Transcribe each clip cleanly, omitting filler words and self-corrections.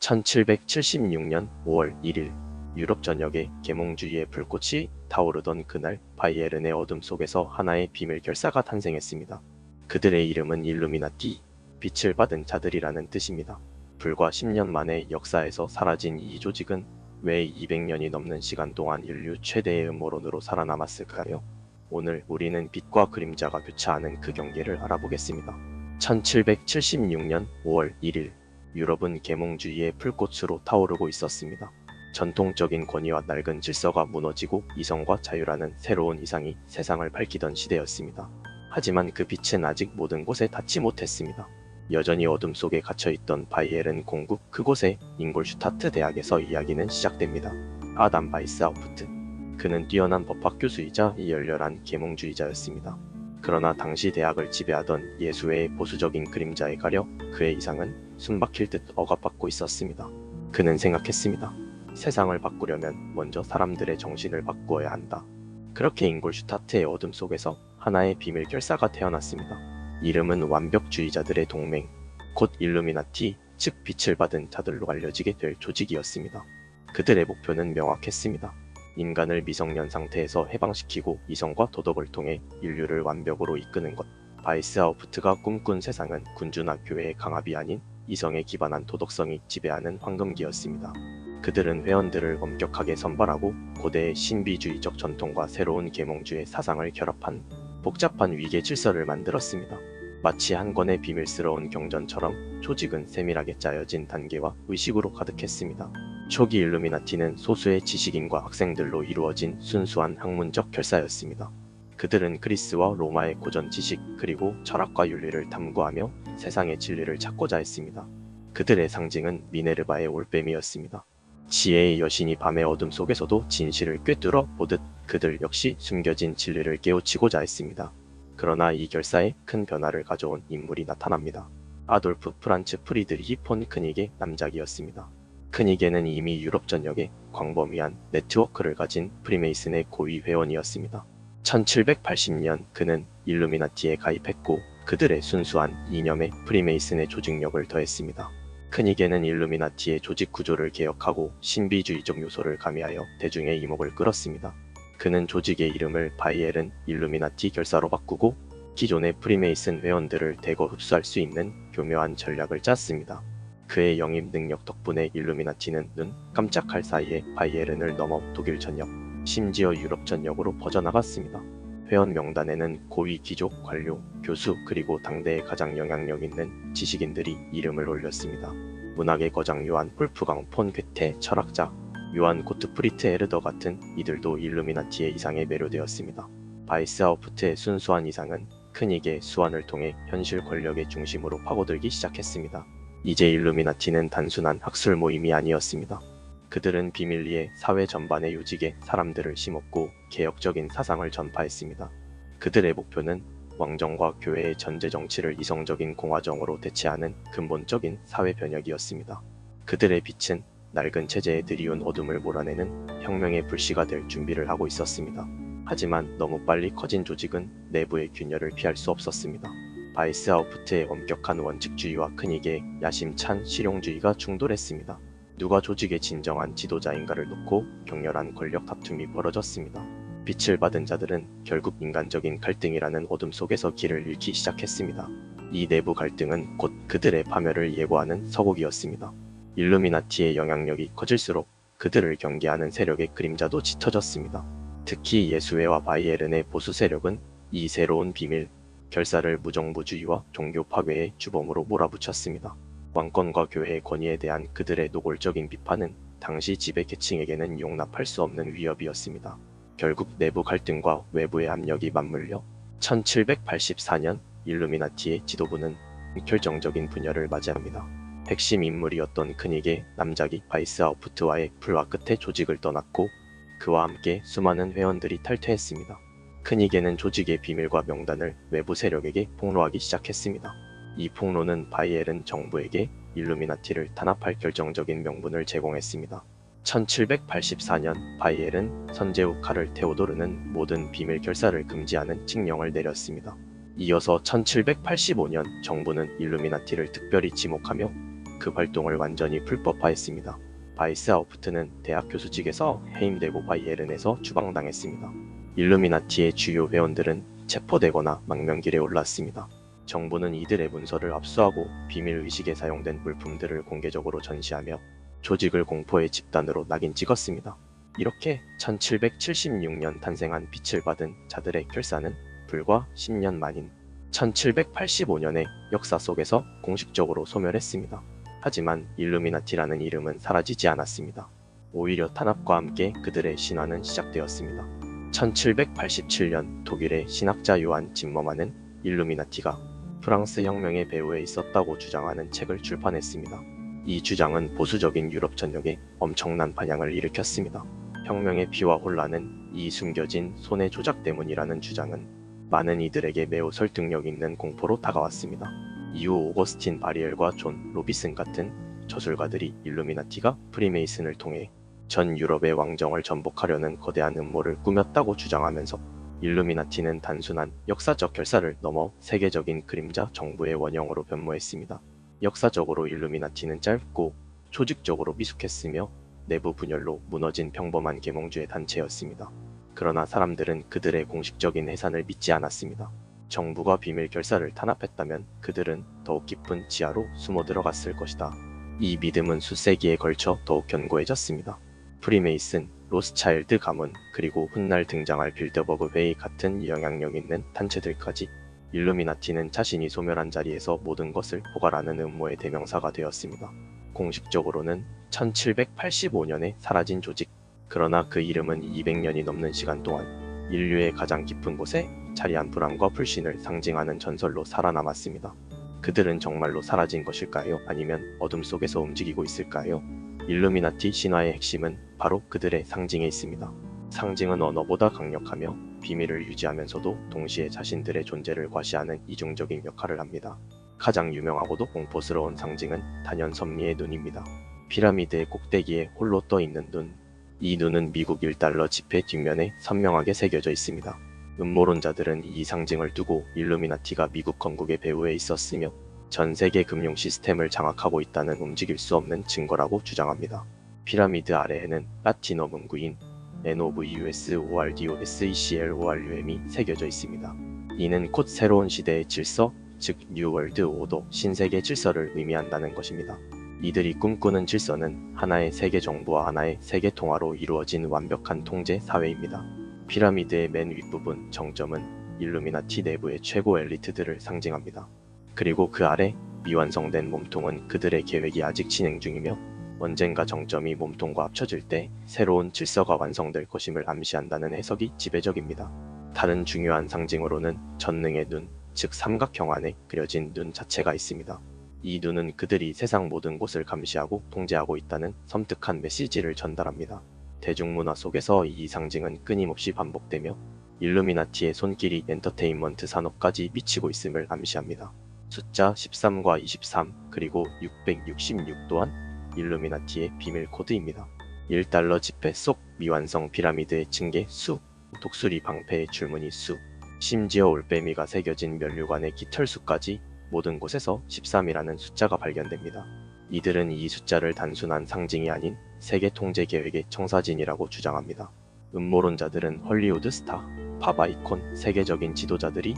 1776년 5월 1일 유럽 전역에 계몽주의의 불꽃이 타오르던 그날 바이에른의 어둠 속에서 하나의 비밀 결사가 탄생했습니다. 그들의 이름은 일루미나티, 빛을 받은 자들이라는 뜻입니다. 불과 10년 만에 역사에서 사라진 이 조직은 왜 200년이 넘는 시간 동안 인류 최대의 음모론으로 살아남았을까요? 오늘 우리는 빛과 그림자가 교차하는 그 경계를 알아보겠습니다. 1776년 5월 1일 유럽은 계몽주의의 불꽃으로 타오르고 있었습니다. 전통적인 권위와 낡은 질서가 무너지고 이성과 자유라는 새로운 이상이 세상을 밝히던 시대였습니다. 하지만 그 빛은 아직 모든 곳에 닿지 못했습니다. 여전히 어둠 속에 갇혀있던 바이에른 공국 그곳의 잉골슈타트 대학에서 이야기는 시작됩니다. 아담 바이스하우프트. 그는 뛰어난 법학 교수이자 열렬한 계몽주의자였습니다. 그러나 당시 대학을 지배하던 예수의 보수적인 그림자에 가려 그의 이상은 숨막힐 듯 억압받고 있었습니다. 그는 생각했습니다. 세상을 바꾸려면 먼저 사람들의 정신을 바꾸어야 한다. 그렇게 잉골슈타트의 어둠 속에서 하나의 비밀 결사가 태어났습니다. 이름은 완벽주의자들의 동맹, 곧 일루미나티, 즉 빛을 받은 자들로 알려지게 될 조직이었습니다. 그들의 목표는 명확했습니다. 인간을 미성년 상태에서 해방시키고 이성과 도덕을 통해 인류를 완벽으로 이끄는 것. 바이스하우프트가 꿈꾼 세상은 군주나 교회의 강압이 아닌 이성에 기반한 도덕성이 지배하는 황금기였습니다. 그들은 회원들을 엄격하게 선발하고 고대의 신비주의적 전통과 새로운 계몽주의 사상을 결합한 복잡한 위계 질서를 만들었습니다. 마치 한 권의 비밀스러운 경전처럼 조직은 세밀하게 짜여진 단계와 의식으로 가득했습니다. 초기 일루미나티는 소수의 지식인과 학생들로 이루어진 순수한 학문적 결사였습니다. 그들은 그리스와 로마의 고전 지식 그리고 철학과 윤리를 탐구하며 세상의 진리를 찾고자 했습니다. 그들의 상징은 미네르바의 올빼미였습니다. 지혜의 여신이 밤의 어둠 속에서도 진실을 꿰뚫어 보듯 그들 역시 숨겨진 진리를 깨우치고자 했습니다. 그러나 이 결사에 큰 변화를 가져온 인물이 나타납니다. 아돌프 프란츠 프리드리히 폰 크니게 남작이었습니다. 크니게는 이미 유럽 전역에 광범위한 네트워크를 가진 프리메이슨의 고위 회원이었습니다. 1780년 그는 일루미나티에 가입했고 그들의 순수한 이념에 프리메이슨의 조직력을 더했습니다. 크니게는 일루미나티의 조직 구조를 개혁하고 신비주의적 요소를 가미하여 대중의 이목을 끌었습니다. 그는 조직의 이름을 바이에른 일루미나티 결사로 바꾸고 기존의 프리메이슨 회원들을 대거 흡수할 수 있는 교묘한 전략을 짰습니다. 그의 영입 능력 덕분에 일루미나티는 눈 깜짝할 사이에 바이에른을 넘어 독일 전역, 심지어 유럽 전역으로 퍼져나갔습니다. 회원 명단에는 고위 귀족, 관료, 교수 그리고 당대의 가장 영향력 있는 지식인들이 이름을 올렸습니다. 문학의 거장 요한 폴프강 폰 괴테 철학자, 요한 고트프리트 에르더 같은 이들도 일루미나티의 이상에 매료되었습니다. 바이스하우프트의 순수한 이상은 크니게 수완을 통해 현실 권력의 중심으로 파고들기 시작했습니다. 이제 일루미나티는 단순한 학술 모임이 아니었습니다. 그들은 비밀리에 사회 전반의 요직에 사람들을 심었고 개혁적인 사상을 전파했습니다. 그들의 목표는 왕정과 교회의 전제 정치를 이성적인 공화정으로 대체하는 근본적인 사회 변혁이었습니다. 그들의 빛은 낡은 체제에 들이온 어둠을 몰아내는 혁명의 불씨가 될 준비를 하고 있었습니다. 하지만 너무 빨리 커진 조직은 내부의 균열을 피할 수 없었습니다. 바이스하우프트의 엄격한 원칙주의와 크니게의 야심찬 실용주의가 충돌했습니다. 누가 조직의 진정한 지도자인가를 놓고 격렬한 권력 다툼이 벌어졌습니다. 빛을 받은 자들은 결국 인간적인 갈등이라는 어둠 속에서 길을 잃기 시작했습니다. 이 내부 갈등은 곧 그들의 파멸을 예고하는 서곡이었습니다. 일루미나티의 영향력이 커질수록 그들을 경계하는 세력의 그림자도 짙어졌습니다. 특히 예수회와 바이에른의 보수 세력은 이 새로운 비밀 결사를 무정부주의와 종교 파괴의 주범으로 몰아붙였습니다. 왕권과 교회의 권위에 대한 그들의 노골적인 비판은 당시 지배 계층에게는 용납할 수 없는 위협이었습니다. 결국 내부 갈등과 외부의 압력이 맞물려 1784년 일루미나티의 지도부는 결정적인 분열을 맞이합니다. 핵심 인물이었던 크니게 남작이 바이스하우프트와의 불화 끝에 조직을 떠났고 그와 함께 수많은 회원들이 탈퇴했습니다. 크니게는 조직의 비밀과 명단을 외부 세력에게 폭로하기 시작했습니다. 이 폭로는 바이에른 정부에게 일루미나티를 탄압할 결정적인 명분을 제공했습니다. 1784년 바이에른 선제후 카를 테오도르는 모든 비밀 결사를 금지하는 칙령을 내렸습니다. 이어서 1785년 정부는 일루미나티를 특별히 지목하며 그 활동을 완전히 불법화했습니다. 바이스하우프트는 대학 교수직에서 해임되고 바이에른에서 추방당했습니다. 일루미나티의 주요 회원들은 체포되거나 망명길에 올랐습니다. 정부는 이들의 문서를 압수하고 비밀의식에 사용된 물품들을 공개적으로 전시하며 조직을 공포의 집단으로 낙인 찍었습니다. 이렇게 1776년 탄생한 빛을 받은 자들의 결사는 불과 10년 만인 1785년의 역사 속에서 공식적으로 소멸했습니다. 하지만 일루미나티라는 이름은 사라지지 않았습니다. 오히려 탄압과 함께 그들의 신화는 시작되었습니다. 1787년 독일의 신학자 요한 짐머만은 일루미나티가 프랑스 혁명의 배후에 있었다고 주장하는 책을 출판했습니다. 이 주장은 보수적인 유럽 전역에 엄청난 반향을 일으켰습니다. 혁명의 피와 혼란은 이 숨겨진 손의 조작 때문이라는 주장은 많은 이들에게 매우 설득력 있는 공포로 다가왔습니다. 이후 오거스틴 바리엘과 존 로비슨 같은 저술가들이 일루미나티가 프리메이슨을 통해 전 유럽의 왕정을 전복하려는 거대한 음모를 꾸몄다고 주장하면서 일루미나티는 단순한 역사적 결사를 넘어 세계적인 그림자 정부의 원형으로 변모했습니다. 역사적으로 일루미나티는 짧고 조직적으로 미숙했으며 내부 분열로 무너진 평범한 계몽주의 단체였습니다. 그러나 사람들은 그들의 공식적인 해산을 믿지 않았습니다. 정부가 비밀 결사를 탄압했다면 그들은 더욱 깊은 지하로 숨어 들어갔을 것이다. 이 믿음은 수세기에 걸쳐 더욱 견고해졌습니다. 프리메이슨, 로스차일드 가문, 그리고 훗날 등장할 빌더버그 회의 같은 영향력 있는 단체들까지 일루미나티는 자신이 소멸한 자리에서 모든 것을 포괄하는 음모의 대명사가 되었습니다. 공식적으로는 1785년에 사라진 조직, 그러나 그 이름은 200년이 넘는 시간 동안 인류의 가장 깊은 곳에 자리한 불안과 불신을 상징하는 전설로 살아남았습니다. 그들은 정말로 사라진 것일까요? 아니면 어둠 속에서 움직이고 있을까요? 일루미나티 신화의 핵심은 바로 그들의 상징에 있습니다. 상징은 언어보다 강력하며 비밀을 유지하면서도 동시에 자신들의 존재를 과시하는 이중적인 역할을 합니다. 가장 유명하고도 공포스러운 상징은 단연 선미의 눈입니다. 피라미드의 꼭대기에 홀로 떠 있는 눈. 이 눈은 미국 1달러 지폐 뒷면에 선명하게 새겨져 있습니다. 음모론자들은 이 상징을 두고 일루미나티가 미국 건국의 배후에 있었으며 전 세계 금융 시스템을 장악하고 있다는 움직일 수 없는 증거라고 주장합니다. 피라미드 아래에는 라틴어 문구인 NOVUSORDOSECLORUM이 새겨져 있습니다. 이는 곧 새로운 시대의 질서, 즉 뉴 월드 오더, 신세계 질서를 의미한다는 것입니다. 이들이 꿈꾸는 질서는 하나의 세계 정부와 하나의 세계 통화로 이루어진 완벽한 통제 사회입니다. 피라미드의 맨 윗부분 정점은 일루미나티 내부의 최고 엘리트들을 상징합니다. 그리고 그 아래 미완성된 몸통은 그들의 계획이 아직 진행 중이며 언젠가 정점이 몸통과 합쳐질 때 새로운 질서가 완성될 것임을 암시한다는 해석이 지배적입니다. 다른 중요한 상징으로는 전능의 눈, 즉 삼각형 안에 그려진 눈 자체가 있습니다. 이 눈은 그들이 세상 모든 곳을 감시하고 통제하고 있다는 섬뜩한 메시지를 전달합니다. 대중문화 속에서 이 상징은 끊임없이 반복되며 일루미나티의 손길이 엔터테인먼트 산업까지 미치고 있음을 암시합니다. 숫자 13과 23 그리고 666 또한 일루미나티의 비밀 코드입니다. 1달러 지폐 속 미완성 피라미드의 층계 수, 독수리 방패의 줄무늬 수, 심지어 올빼미가 새겨진 면류관의 깃털수까지 모든 곳에서 13이라는 숫자가 발견됩니다. 이들은 이 숫자를 단순한 상징이 아닌 세계 통제 계획의 청사진이라고 주장합니다. 음모론자들은 헐리우드 스타, 팝 아이콘, 세계적인 지도자들이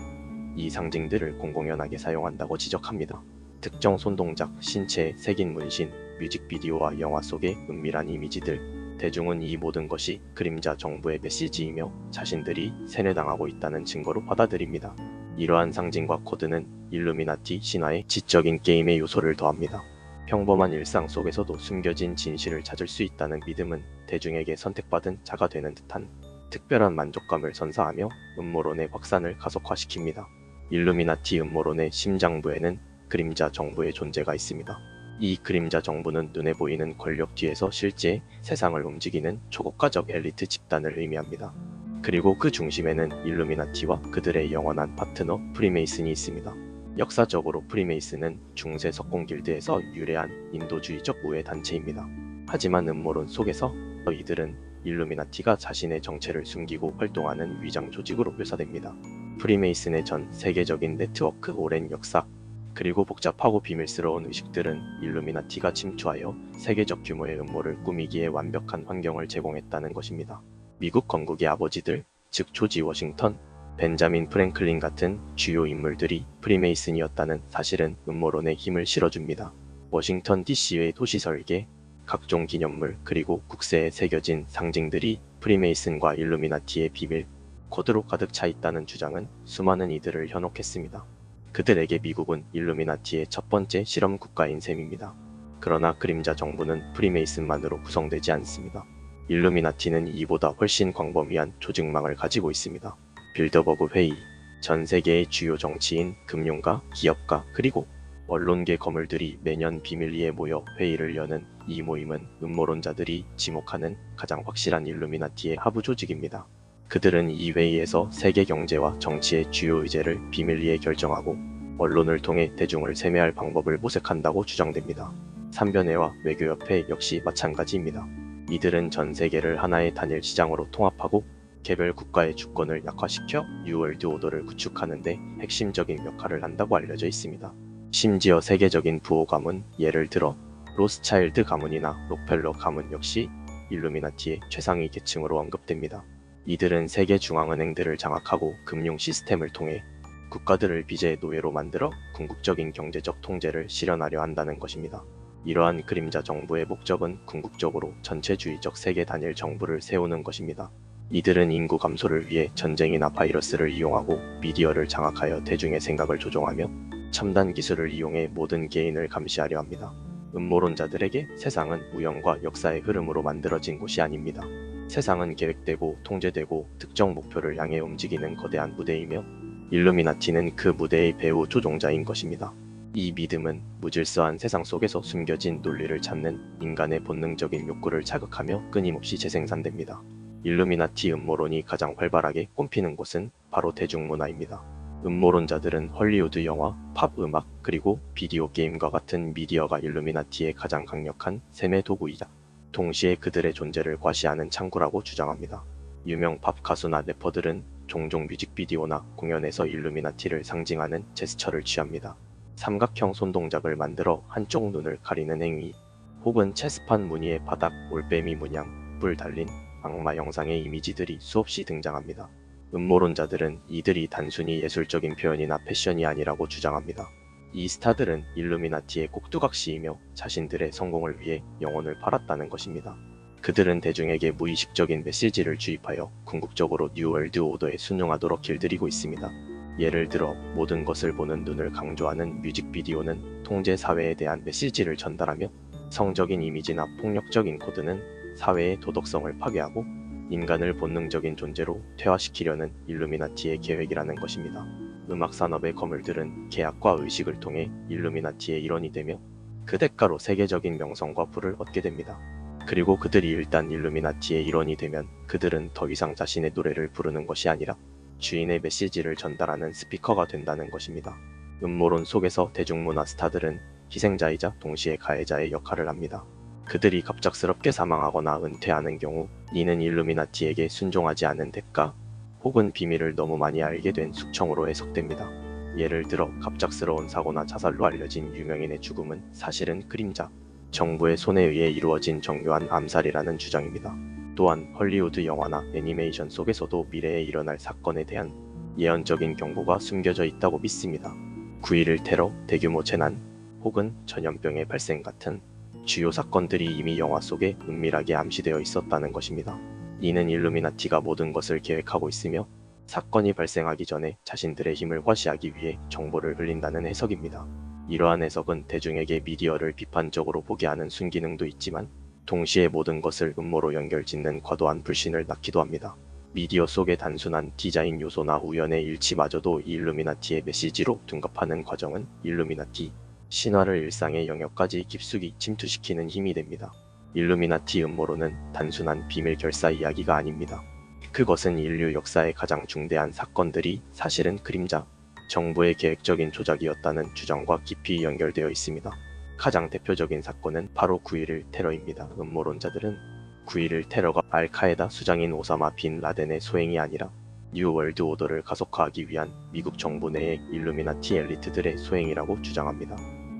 이 상징들을 공공연하게 사용한다고 지적합니다. 특정 손동작, 신체에 새긴 문신, 뮤직비디오와 영화 속의 은밀한 이미지들, 대중은 이 모든 것이 그림자 정부의 메시지이며 자신들이 세뇌당하고 있다는 증거로 받아들입니다. 이러한 상징과 코드는 일루미나티 신화의 지적인 게임의 요소를 더합니다. 평범한 일상 속에서도 숨겨진 진실을 찾을 수 있다는 믿음은 대중에게 선택받은 자가 되는 듯한 특별한 만족감을 선사하며 음모론의 확산을 가속화시킵니다. 일루미나티 음모론의 심장부에는 그림자 정부의 존재가 있습니다. 이 그림자 정부는 눈에 보이는 권력 뒤에서 실제 세상을 움직이는 초국가적 엘리트 집단을 의미합니다. 그리고 그 중심에는 일루미나티와 그들의 영원한 파트너 프리메이슨이 있습니다. 역사적으로 프리메이슨은 중세 석공 길드에서 유래한 인도주의적 우회 단체입니다. 하지만 음모론 속에서 이들은 일루미나티가 자신의 정체를 숨기고 활동하는 위장 조직으로 묘사됩니다. 프리메이슨의 전 세계적인 네트워크 오랜 역사, 그리고 복잡하고 비밀스러운 의식들은 일루미나티가 침투하여 세계적 규모의 음모를 꾸미기에 완벽한 환경을 제공했다는 것입니다. 미국 건국의 아버지들, 즉 조지 워싱턴, 벤자민 프랭클린 같은 주요 인물들이 프리메이슨이었다는 사실은 음모론에 힘을 실어줍니다. 워싱턴 DC의 도시 설계, 각종 기념물 그리고 국세에 새겨진 상징들이 프리메이슨과 일루미나티의 비밀, 코드로 가득 차 있다는 주장은 수많은 이들을 현혹했습니다. 그들에게 미국은 일루미나티의 첫 번째 실험 국가인 셈입니다. 그러나 그림자 정부는 프리메이슨만으로 구성되지 않습니다. 일루미나티는 이보다 훨씬 광범위한 조직망을 가지고 있습니다. 빌더버그 회의, 전 세계의 주요 정치인, 금융가, 기업가, 그리고 언론계 거물들이 매년 비밀리에 모여 회의를 여는 이 모임은 음모론자들이 지목하는 가장 확실한 일루미나티의 하부 조직입니다. 그들은 이 회의에서 세계 경제와 정치의 주요 의제를 비밀리에 결정하고 언론을 통해 대중을 세뇌할 방법을 모색한다고 주장됩니다. 삼변회와 외교협회 역시 마찬가지입니다. 이들은 전 세계를 하나의 단일 시장으로 통합하고 개별 국가의 주권을 약화시켜 뉴월드 오더를 구축하는 데 핵심적인 역할을 한다고 알려져 있습니다. 심지어 세계적인 부호 가문, 예를 들어 로스차일드 가문이나 록펠러 가문 역시 일루미나티의 최상위 계층으로 언급됩니다. 이들은 세계 중앙은행들을 장악하고 금융 시스템을 통해 국가들을 빚의 노예로 만들어 궁극적인 경제적 통제를 실현하려 한다는 것입니다. 이러한 그림자 정부의 목적은 궁극적으로 전체주의적 세계 단일 정부를 세우는 것입니다. 이들은 인구 감소를 위해 전쟁이나 바이러스를 이용하고 미디어를 장악하여 대중의 생각을 조종하며 첨단 기술을 이용해 모든 개인을 감시하려 합니다. 음모론자들에게 세상은 우연과 역사의 흐름으로 만들어진 곳이 아닙니다. 세상은 계획되고 통제되고 특정 목표를 향해 움직이는 거대한 무대이며 일루미나티는 그 무대의 배후 조종자인 것입니다. 이 믿음은 무질서한 세상 속에서 숨겨진 논리를 찾는 인간의 본능적인 욕구를 자극하며 끊임없이 재생산됩니다. 일루미나티 음모론이 가장 활발하게 꼽히는 곳은 바로 대중문화입니다. 음모론자들은 헐리우드 영화, 팝 음악, 그리고 비디오 게임과 같은 미디어가 일루미나티의 가장 강력한 세뇌 도구이자 동시에 그들의 존재를 과시하는 창구라고 주장합니다. 유명 팝 가수나 래퍼들은 종종 뮤직비디오나 공연에서 일루미나티를 상징하는 제스처를 취합니다. 삼각형 손동작을 만들어 한쪽 눈을 가리는 행위, 혹은 체스판 무늬의 바닥, 올빼미 문양, 뿔 달린 악마 영상의 이미지들이 수없이 등장합니다. 음모론자들은 이들이 단순히 예술적인 표현이나 패션이 아니라고 주장합니다. 이 스타들은 일루미나티의 꼭두각시이며 자신들의 성공을 위해 영혼을 팔았다는 것입니다. 그들은 대중에게 무의식적인 메시지를 주입하여 궁극적으로 뉴월드 오더에 순종하도록 길들이고 있습니다. 예를 들어 모든 것을 보는 눈을 강조하는 뮤직비디오는 통제 사회에 대한 메시지를 전달하며 성적인 이미지나 폭력적인 코드는 사회의 도덕성을 파괴하고 인간을 본능적인 존재로 퇴화시키려는 일루미나티의 계획이라는 것입니다. 음악산업의 거물들은 계약과 의식을 통해 일루미나티의 일원이 되며 그 대가로 세계적인 명성과 부를 얻게 됩니다. 그리고 그들이 일단 일루미나티의 일원이 되면 그들은 더 이상 자신의 노래를 부르는 것이 아니라 주인의 메시지를 전달하는 스피커가 된다는 것입니다. 음모론 속에서 대중문화 스타들은 희생자이자 동시에 가해자의 역할을 합니다. 그들이 갑작스럽게 사망하거나 은퇴하는 경우 이는 일루미나티에게 순종하지 않은 대가 혹은 비밀을 너무 많이 알게 된 숙청으로 해석됩니다. 예를 들어 갑작스러운 사고나 자살로 알려진 유명인의 죽음은 사실은 그림자 정부의 손에 의해 이루어진 정교한 암살이라는 주장입니다. 또한 헐리우드 영화나 애니메이션 속에서도 미래에 일어날 사건에 대한 예언적인 경고가 숨겨져 있다고 믿습니다. 9.11 테러, 대규모 재난, 혹은 전염병의 발생 같은 주요 사건들이 이미 영화 속에 은밀하게 암시되어 있었다는 것입니다. 이는 일루미나티가 모든 것을 계획하고 있으며 사건이 발생하기 전에 자신들의 힘을 과시하기 위해 정보를 흘린다는 해석입니다. 이러한 해석은 대중에게 미디어를 비판적으로 보게 하는 순기능도 있지만 동시에 모든 것을 음모로 연결짓는 과도한 불신을 낳기도 합니다. 미디어 속의 단순한 디자인 요소나 우연의 일치마저도 일루미나티의 메시지로 둔갑하는 과정은 일루미나티 신화를 일상의 영역까지 깊숙이 침투시키는 힘이 됩니다. 일루미나티 음모론은 단순한 비밀 결사 이야기가 아닙니다. 그것은 인류 역사의 가장 중대한 사건들이 사실은 그림자, 정부의 계획적인 조작이었다는 주장과 깊이 연결되어 있습니다. 가장 대표적인 사건은 바로 9.11 테러입니다. 음모론자들은 9.11 테러가 알카에다 수장인 오사마 빈 라덴의 소행이 아니라 뉴 월드 오더를 가속화하기 위한 미국 정부 내의 일루미나티 엘리트들의 소행이라고 주장합니다.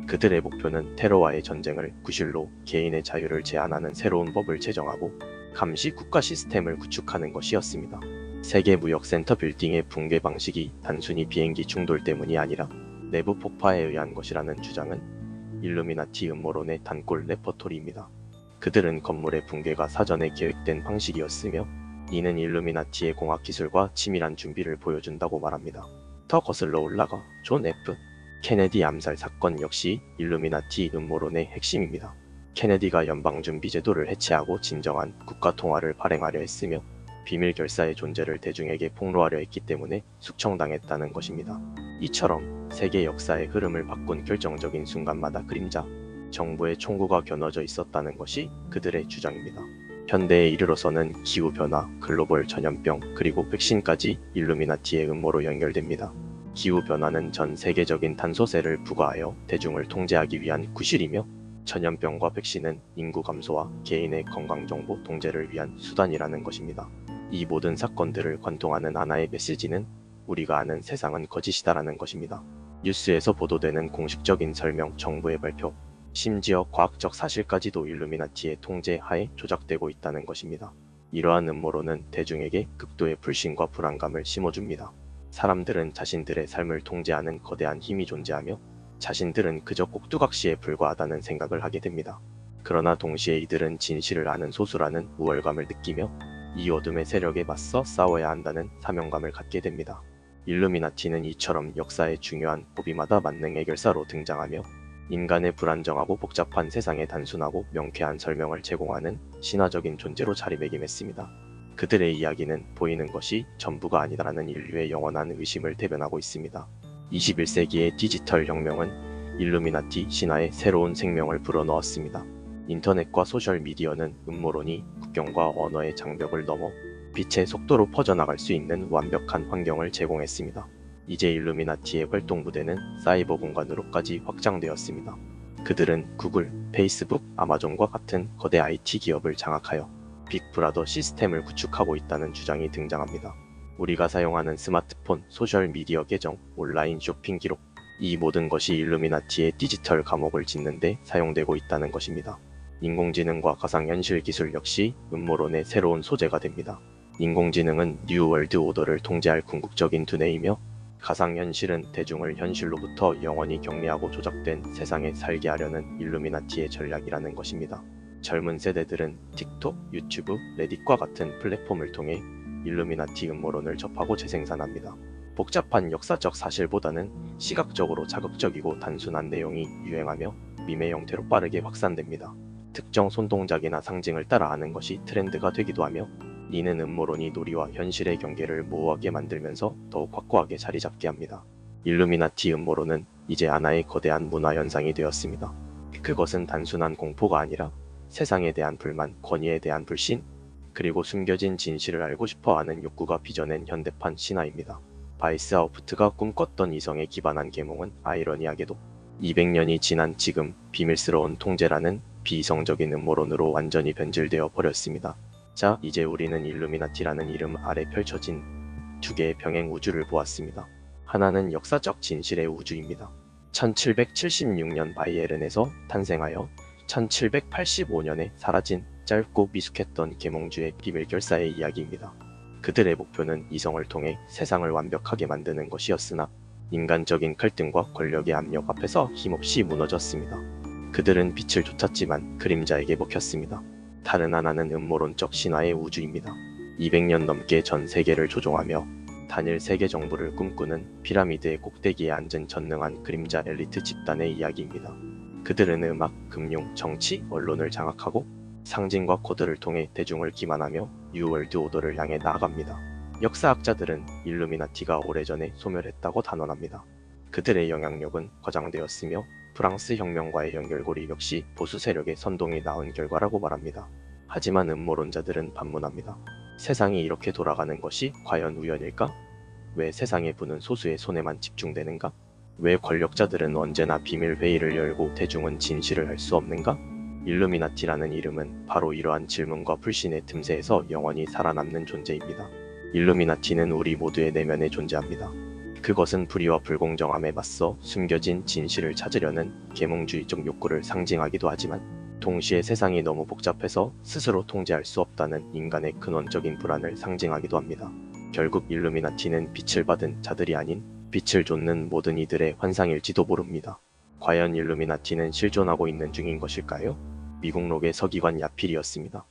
그들의 목표는 테러와의 전쟁을 구실로 개인의 자유를 제한하는 새로운 법을 제정하고 감시 국가 시스템을 구축하는 것이었습니다. 세계무역센터 빌딩의 붕괴 방식이 단순히 비행기 충돌 때문이 아니라 내부 폭파에 의한 것이라는 주장은 일루미나티 음모론의 단골 레퍼토리입니다. 그들은 건물의 붕괴가 사전에 계획된 방식이었으며 이는 일루미나티의 공학 기술과 치밀한 준비를 보여준다고 말합니다. 더 거슬러 올라가 존 F. 케네디 암살 사건 역시 일루미나티 음모론의 핵심입니다. 케네디가 연방준비제도를 해체하고 진정한 국가통화를 발행하려 했으며 비밀 결사의 존재를 대중에게 폭로하려 했기 때문에 숙청당했다는 것입니다. 이처럼 세계 역사의 흐름을 바꾼 결정적인 순간마다 그림자, 정부의 총구가 겨눠져 있었다는 것이 그들의 주장입니다. 현대에 이르러서는 기후변화, 글로벌 전염병, 그리고 백신까지 일루미나티의 음모로 연결됩니다. 기후변화는 전 세계적인 탄소세를 부과하여 대중을 통제하기 위한 구실이며 전염병과 백신은 인구 감소와 개인의 건강정보 통제를 위한 수단이라는 것입니다. 이 모든 사건들을 관통하는 하나의 메시지는 우리가 아는 세상은 거짓이다라는 것입니다. 뉴스에서 보도되는 공식적인 설명, 정부의 발표, 심지어 과학적 사실까지도 일루미나티의 통제 하에 조작되고 있다는 것입니다. 이러한 음모론은 대중에게 극도의 불신과 불안감을 심어줍니다. 사람들은 자신들의 삶을 통제하는 거대한 힘이 존재하며 자신들은 그저 꼭두각시에 불과하다는 생각을 하게 됩니다. 그러나 동시에 이들은 진실을 아는 소수라는 우월감을 느끼며 이 어둠의 세력에 맞서 싸워야 한다는 사명감을 갖게 됩니다. 일루미나티는 이처럼 역사의 중요한 고비마다 만능 해결사로 등장하며 인간의 불안정하고 복잡한 세상에 단순하고 명쾌한 설명을 제공하는 신화적인 존재로 자리매김했습니다. 그들의 이야기는 보이는 것이 전부가 아니다라는 인류의 영원한 의심을 대변하고 있습니다. 21세기의 디지털 혁명은 일루미나티 신화에 새로운 생명을 불어넣었습니다. 인터넷과 소셜미디어는 음모론이 국경과 언어의 장벽을 넘어 빛의 속도로 퍼져나갈 수 있는 완벽한 환경을 제공했습니다. 이제 일루미나티의 활동 무대는 사이버 공간으로까지 확장되었습니다. 그들은 구글, 페이스북, 아마존과 같은 거대 IT 기업을 장악하여 빅브라더 시스템을 구축하고 있다는 주장이 등장합니다. 우리가 사용하는 스마트폰, 소셜미디어 계정, 온라인 쇼핑 기록, 이 모든 것이 일루미나티의 디지털 감옥을 짓는 데 사용되고 있다는 것입니다. 인공지능과 가상현실 기술 역시 음모론의 새로운 소재가 됩니다. 인공지능은 뉴 월드 오더를 통제할 궁극적인 두뇌이며 가상현실은 대중을 현실로부터 영원히 격리하고 조작된 세상에 살게 하려는 일루미나티의 전략이라는 것입니다. 젊은 세대들은 틱톡, 유튜브, 레딧과 같은 플랫폼을 통해 일루미나티 음모론을 접하고 재생산합니다. 복잡한 역사적 사실보다는 시각적으로 자극적이고 단순한 내용이 유행하며 밈의 형태로 빠르게 확산됩니다. 특정 손동작이나 상징을 따라 하는 것이 트렌드가 되기도 하며 이는 음모론이 놀이와 현실의 경계를 모호하게 만들면서 더욱 확고하게 자리잡게 합니다. 일루미나티 음모론은 이제 하나의 거대한 문화현상이 되었습니다. 그것은 단순한 공포가 아니라 세상에 대한 불만, 권위에 대한 불신, 그리고 숨겨진 진실을 알고 싶어하는 욕구가 빚어낸 현대판 신화입니다. 바이스아우프트가 꿈꿨던 이성에 기반한 계몽은 아이러니하게도 200년이 지난 지금 비밀스러운 통제라는 비이성적인 음모론으로 완전히 변질되어 버렸습니다. 자, 이제 우리는 일루미나티라는 이름 아래 펼쳐진 두 개의 병행 우주를 보았습니다. 하나는 역사적 진실의 우주입니다. 1776년 바이에른에서 탄생하여 1785년에 사라진 짧고 미숙했던 계몽주의 비밀 결사의 이야기입니다. 그들의 목표는 이성을 통해 세상을 완벽하게 만드는 것이었으나 인간적인 갈등과 권력의 압력 앞에서 힘없이 무너졌습니다. 그들은 빛을 쫓았지만 그림자에게 먹혔습니다. 다른 하나는 음모론적 신화의 우주입니다. 200년 넘게 전 세계를 조종하며 단일 세계 정부를 꿈꾸는 피라미드의 꼭대기에 앉은 전능한 그림자 엘리트 집단의 이야기입니다. 그들은 음악, 금융, 정치, 언론을 장악하고 상징과 코드를 통해 대중을 기만하며 뉴월드 오더를 향해 나아갑니다. 역사학자들은 일루미나티가 오래전에 소멸했다고 단언합니다. 그들의 영향력은 과장되었으며 프랑스 혁명과의 연결고리 역시 보수 세력의 선동이 낳은 결과라고 말합니다. 하지만 음모론자들은 반문합니다. 세상이 이렇게 돌아가는 것이 과연 우연일까? 왜 세상의 부는 소수의 손에만 집중되는가? 왜 권력자들은 언제나 비밀 회의를 열고 대중은 진실을 알 수 없는가? 일루미나티라는 이름은 바로 이러한 질문과 불신의 틈새에서 영원히 살아남는 존재입니다. 일루미나티는 우리 모두의 내면에 존재합니다. 그것은 불의와 불공정함에 맞서 숨겨진 진실을 찾으려는 계몽주의적 욕구를 상징하기도 하지만 동시에 세상이 너무 복잡해서 스스로 통제할 수 없다는 인간의 근원적인 불안을 상징하기도 합니다. 결국 일루미나티는 빛을 받은 자들이 아닌 빛을 좇는 모든 이들의 환상일지도 모릅니다. 과연 일루미나티는 실존하고 있는 중인 것일까요? 미국록의 서기관 야필이었습니다.